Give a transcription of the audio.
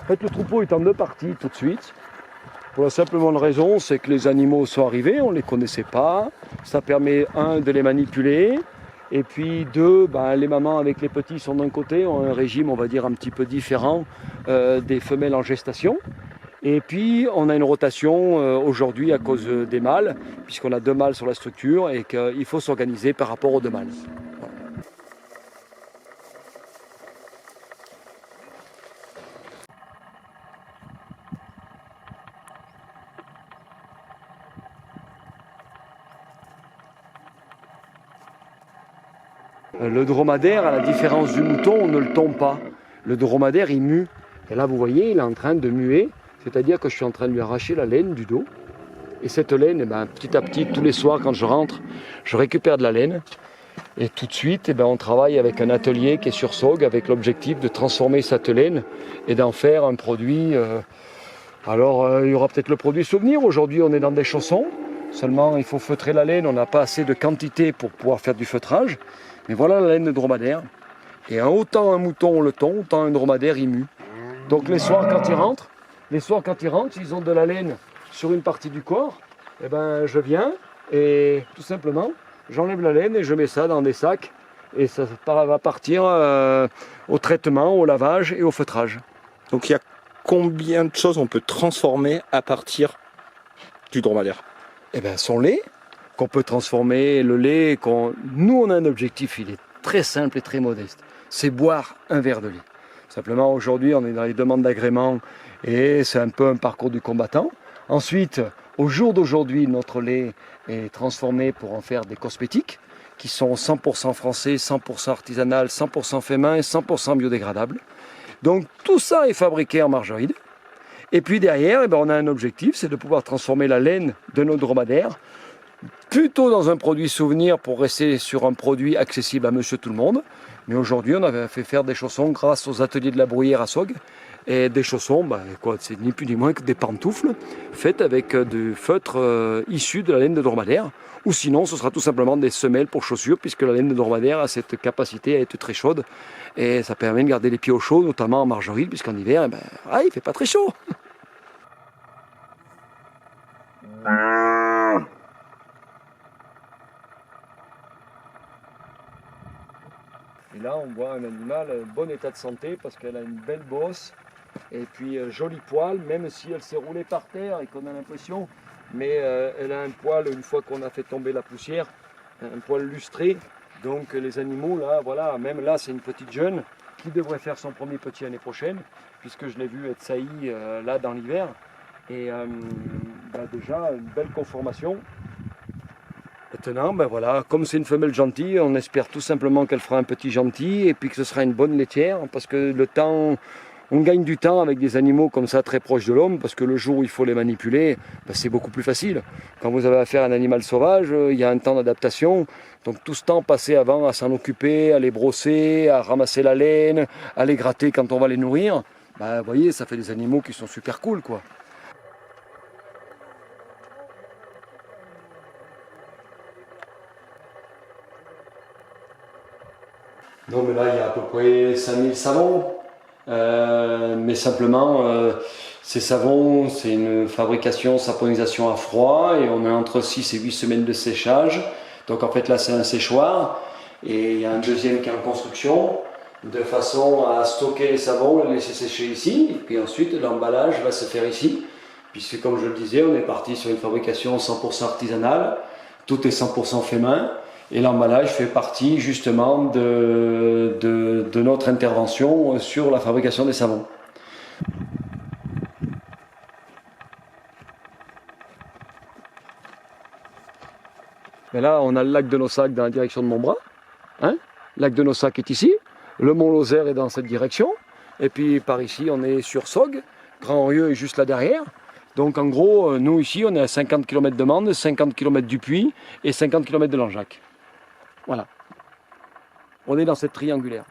En fait, le troupeau est en deux parties tout de suite. Pour la simple bonne raison, c'est que les animaux sont arrivés, on ne les connaissait pas. Ça permet, un, de les manipuler. Et puis, deux, les mamans avec les petits sont d'un côté, ont un régime, on va dire, un petit peu différent des femelles en gestation. Et puis, on a une rotation aujourd'hui à cause des mâles, puisqu'on a deux mâles sur la structure et qu'il faut s'organiser par rapport aux deux mâles. Le dromadaire, à la différence du mouton, on ne le tombe pas. Le dromadaire, il mue. Et là, vous voyez, il est en train de muer. C'est-à-dire que je suis en train de lui arracher la laine du dos. Et cette laine, petit à petit, tous les soirs, quand je rentre, je récupère de la laine. Et tout de suite, on travaille avec un atelier qui est sur Saugues, avec l'objectif de transformer cette laine et d'en faire un produit. Il y aura peut-être le produit souvenir. Aujourd'hui, on est dans des chaussons. Seulement, il faut feutrer la laine. On n'a pas assez de quantité pour pouvoir faire du feutrage. Mais voilà la laine de dromadaire. Et autant un mouton on le tond, autant un dromadaire il mue. Donc les soirs quand ils rentrent, ils ont de la laine sur une partie du corps. Je viens et tout simplement, j'enlève la laine et je mets ça dans des sacs. Et ça va partir au traitement, au lavage et au feutrage. Donc il y a combien de choses on peut transformer à partir du dromadaire? Son lait, qu'on peut transformer, le lait, nous on a un objectif, il est très simple et très modeste, c'est boire un verre de lait. Simplement aujourd'hui on est dans les demandes d'agrément et c'est un peu un parcours du combattant. Ensuite, au jour d'aujourd'hui, notre lait est transformé pour en faire des cosmétiques qui sont 100% français, 100% artisanal, 100% fait main et 100% biodégradable. Donc tout ça est fabriqué en margeride. Et puis derrière, on a un objectif, c'est de pouvoir transformer la laine de nos dromadaires plutôt dans un produit souvenir pour rester sur un produit accessible à monsieur tout le monde. Mais aujourd'hui, on avait fait faire des chaussons grâce aux ateliers de la Bruyère à Saugues. Et des chaussons, c'est ni plus ni moins que des pantoufles faites avec du feutre issu de la laine de dromadaire. Ou sinon, ce sera tout simplement des semelles pour chaussures, puisque la laine de dromadaire a cette capacité à être très chaude. Et ça permet de garder les pieds au chaud, notamment en margeride, puisqu'en hiver, il ne fait pas très chaud. Et là, on voit un animal en bon état de santé parce qu'elle a une belle bosse et puis joli poil, même si elle s'est roulée par terre et qu'on a l'impression, mais elle a un poil, une fois qu'on a fait tomber la poussière, un poil lustré. Donc les animaux, là, voilà, même là, c'est une petite jeune qui devrait faire son premier petit l'année prochaine, puisque je l'ai vu être saillie là dans l'hiver. Et déjà, une belle conformation. Maintenant, voilà, comme c'est une femelle gentille, on espère tout simplement qu'elle fera un petit gentil et puis que ce sera une bonne laitière, parce que le temps, on gagne du temps avec des animaux comme ça très proches de l'homme, parce que le jour où il faut les manipuler, c'est beaucoup plus facile. Quand vous avez affaire à un animal sauvage, il y a un temps d'adaptation, donc tout ce temps passé avant à s'en occuper, à les brosser, à ramasser la laine, à les gratter quand on va les nourrir, vous voyez, ça fait des animaux qui sont super cool, quoi. Non, mais là, il y a à peu près 5000 savons. Mais simplement, ces savons, c'est une fabrication, saponisation à froid, et on a entre 6 et 8 semaines de séchage. Donc en fait, là, c'est un séchoir, et il y a un deuxième qui est en construction, de façon à stocker les savons, les laisser sécher ici, et puis ensuite, l'emballage va se faire ici, puisque comme je le disais, on est parti sur une fabrication 100% artisanale, tout est 100% fait main. Et l'emballage fait partie justement de notre intervention sur la fabrication des savons. Et là, on a le lac de Nossac dans la direction de Montbras. Le lac de Nossac est ici. Le mont Lozère est dans cette direction. Et puis par ici, on est sur Saugues. Grand-Rieux est juste là derrière. Donc en gros, nous ici, on est à 50 km de Mende, 50 km du Puy et 50 km de Langeac. Voilà. On est dans cette triangulaire.